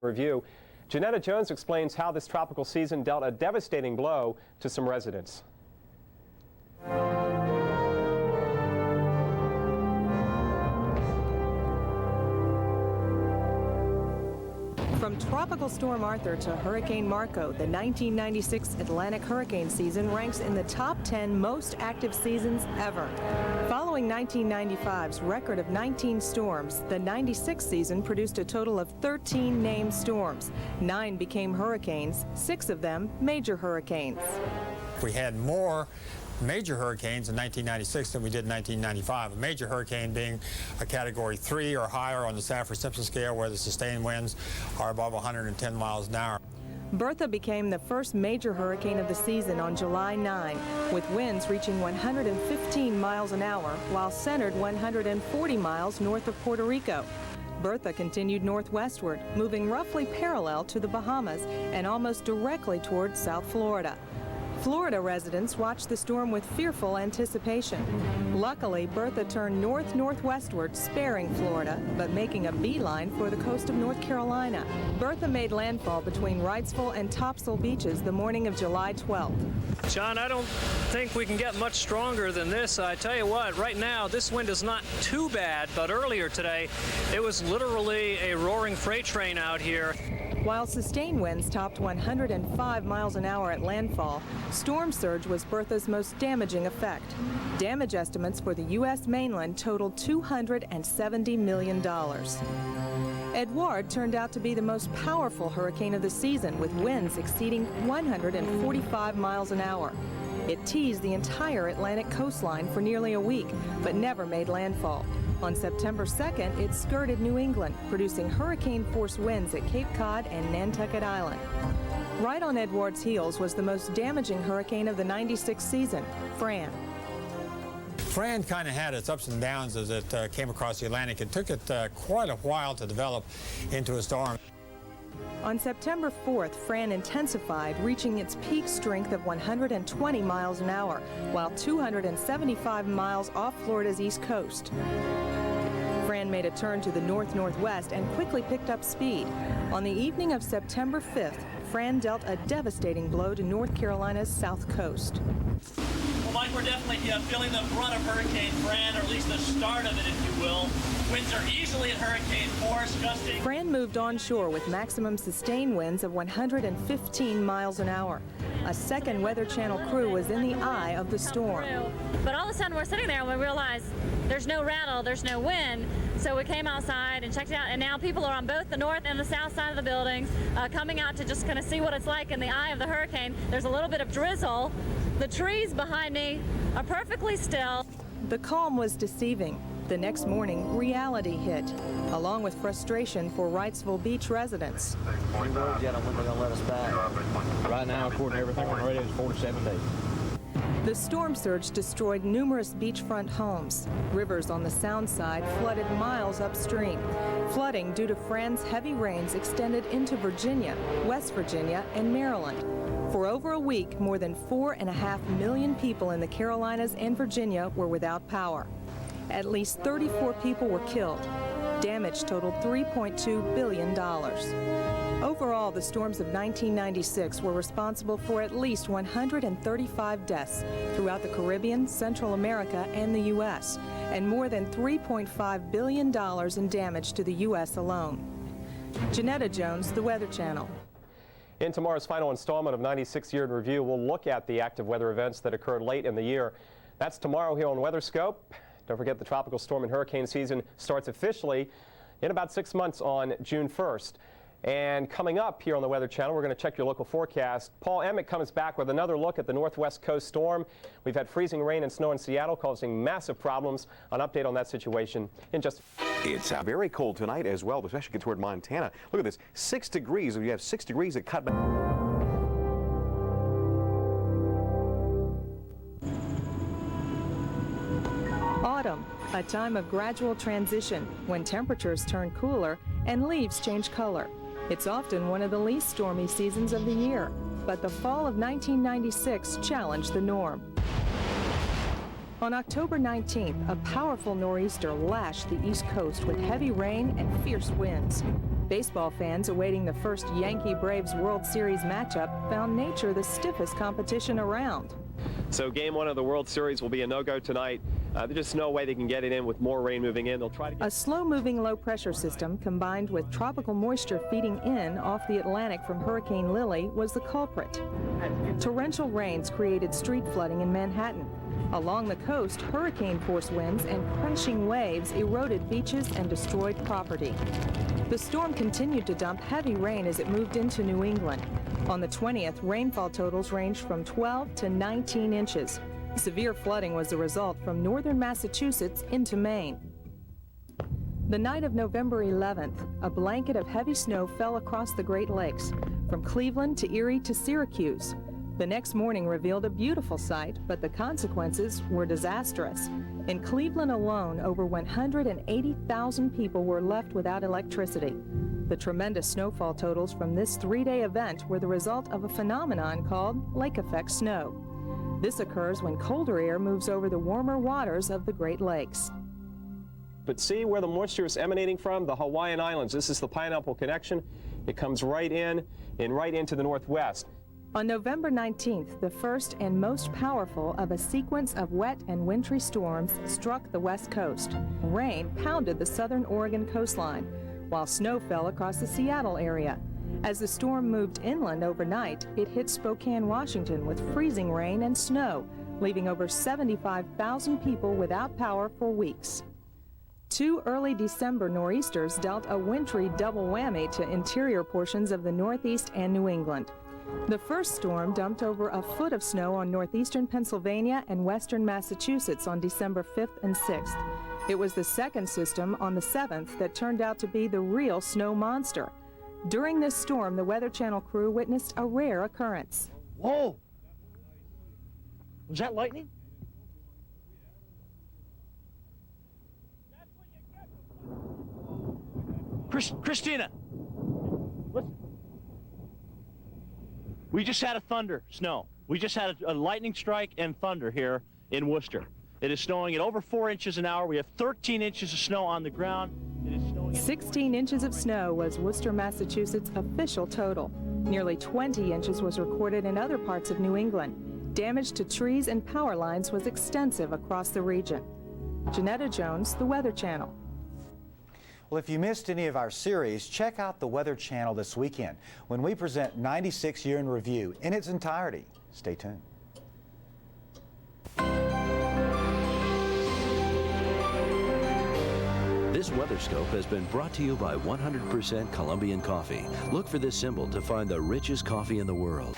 Review. Janetta Jones explains how this tropical season dealt a devastating blow to some residents. From Tropical Storm Arthur to Hurricane Marco, the 1996 Atlantic hurricane season ranks in the top 10 most active seasons ever. Following 1995's record of 19 storms, the 96 season produced a total of 13 named storms. 9 became hurricanes, 6 of them major hurricanes. We had more major hurricanes in 1996 than we did in 1995. A major hurricane being a Category 3 or higher on the Saffir-Simpson scale, where the sustained winds are above 110 miles an hour. Bertha became the first major hurricane of the season on July 9, with winds reaching 115 miles an hour, while centered 140 miles north of Puerto Rico. Bertha continued northwestward, moving roughly parallel to the Bahamas and almost directly toward South Florida. Florida residents watched the storm with fearful anticipation. Luckily, Bertha turned north-northwestward, sparing Florida, but making a beeline for the coast of North Carolina. Bertha made landfall between Wrightsville and Topsail beaches the morning of July 12th. John, I don't think we can get much stronger than this. I tell you what, right now, this wind is not too bad, but earlier today, it was literally a roaring freight train out here. While sustained winds topped 105 miles an hour at landfall, storm surge was Bertha's most damaging effect. Damage estimates for the U.S. mainland totaled $270 million. Edouard turned out to be the most powerful hurricane of the season, with winds exceeding 145 miles an hour. It teased the entire Atlantic coastline for nearly a week, but never made landfall. On September 2nd, it skirted New England, producing hurricane-force winds at Cape Cod and Nantucket Island. Right on Edouard's heels was the most damaging hurricane of the 96 season, Fran. Fran kind of had its ups and downs as it came across the Atlantic. It took it quite a while to develop into a storm. On September 4th, Fran intensified, reaching its peak strength of 120 miles an hour, while 275 miles off Florida's east coast. Fran made a turn to the north-northwest and quickly picked up speed. On the evening of September 5th, Fran dealt a devastating blow to North Carolina's south coast. Well, Mike, we're definitely feeling the brunt of Hurricane Fran, or at least the start of it, if you will. Winds are easily at hurricane force, gusting. Fran moved onshore with maximum sustained winds of 115 miles an hour. A second Weather Channel crew was in the eye of the storm. But all of a sudden we're sitting there and we realized there's no rattle, there's no wind. So we came outside and checked it out, and now people are on both the north and the south side of the buildings coming out to just kind of see what it's like in the eye of the hurricane. There's a little bit of drizzle. The trees behind me are perfectly still. The calm was deceiving. The next morning, reality hit, along with frustration for Wrightsville Beach residents. I don't think they're going to let us back. Right now, according to everything on the radio, it's 47 days. The storm surge destroyed numerous beachfront homes. Rivers on the Sound side flooded miles upstream. Flooding due to Fran's heavy rains extended into Virginia, West Virginia, and Maryland. For over a week, more than 4.5 million people in the Carolinas and Virginia were without power. At least 34 people were killed. Damage totaled $3.2 billion. Overall, the storms of 1996 were responsible for at least 135 deaths throughout the Caribbean, Central America, and the U.S., and more than $3.5 billion in damage to the U.S. alone. Janetta Jones, The Weather Channel. In tomorrow's final installment of 96 Year in Review, we'll look at the active weather events that occurred late in the year. That's tomorrow here on WeatherScope. Don't forget, the tropical storm and hurricane season starts officially in about 6 months on June 1st. And coming up here on the Weather Channel, we're going to check your local forecast. Paul Emmett comes back with another look at the Northwest Coast storm. We've had freezing rain and snow in Seattle, causing massive problems. An update on that situation in just... It's very cold tonight as well, especially toward Montana. Look at this, 6 degrees. You have 6 degrees at cut back. Autumn, a time of gradual transition when temperatures turn cooler and leaves change color. It's often one of the least stormy seasons of the year, but the fall of 1996 challenged the norm. On October 19th, a powerful nor'easter lashed the East Coast with heavy rain and fierce winds. Baseball fans awaiting the first Yankee-Braves World Series matchup found nature the stiffest competition around. So game 1 of the World Series will be a no-go tonight. There's just no way they can get it in with more rain moving in. They'll try to get... A slow-moving low-pressure system combined with tropical moisture feeding in off the Atlantic from Hurricane Lily was the culprit. Torrential rains created street flooding in Manhattan. Along the coast, hurricane-force winds and crashing waves eroded beaches and destroyed property. The storm continued to dump heavy rain as it moved into New England. On the 20th, rainfall totals ranged from 12 to 19 inches. Severe flooding was the result from northern Massachusetts into Maine. The night of November 11th, a blanket of heavy snow fell across the Great Lakes, from Cleveland to Erie to Syracuse. The next morning revealed a beautiful sight, but the consequences were disastrous. In Cleveland alone, over 180,000 people were left without electricity. The tremendous snowfall totals from this 3-day event were the result of a phenomenon called lake effect snow. This occurs when colder air moves over the warmer waters of the Great Lakes. But see where the moisture is emanating from? The Hawaiian Islands. This is the Pineapple Connection. It comes right in and right into the northwest. On November 19th, the first and most powerful of a sequence of wet and wintry storms struck the west coast. Rain pounded the southern Oregon coastline, while snow fell across the Seattle area. As the storm moved inland overnight, it hit Spokane, Washington with freezing rain and snow, leaving over 75,000 people without power for weeks. 2 early December nor'easters dealt a wintry double whammy to interior portions of the Northeast and New England. The first storm dumped over a foot of snow on northeastern Pennsylvania and western Massachusetts on December 5th and 6th. It was the second system on the 7th that turned out to be the real snow monster. During this storm, the Weather Channel crew witnessed a rare occurrence. Whoa! Was that lightning? Christina! Listen. We just had a thunder snow. We just had a lightning strike and thunder here in Worcester. It is snowing at over 4 inches an hour. We have 13 inches of snow on the ground. It is snowing 16 inches of snow was Worcester, Massachusetts' official total. Nearly 20 inches was recorded in other parts of New England. Damage to trees and power lines was extensive across the region. Janetta Jones, the Weather Channel. Well, if you missed any of our series, check out the Weather Channel this weekend when we present 96 Year in Review in its entirety. Stay tuned. This WeatherScope has been brought to you by 100% Colombian coffee. Look for this symbol to find the richest coffee in the world.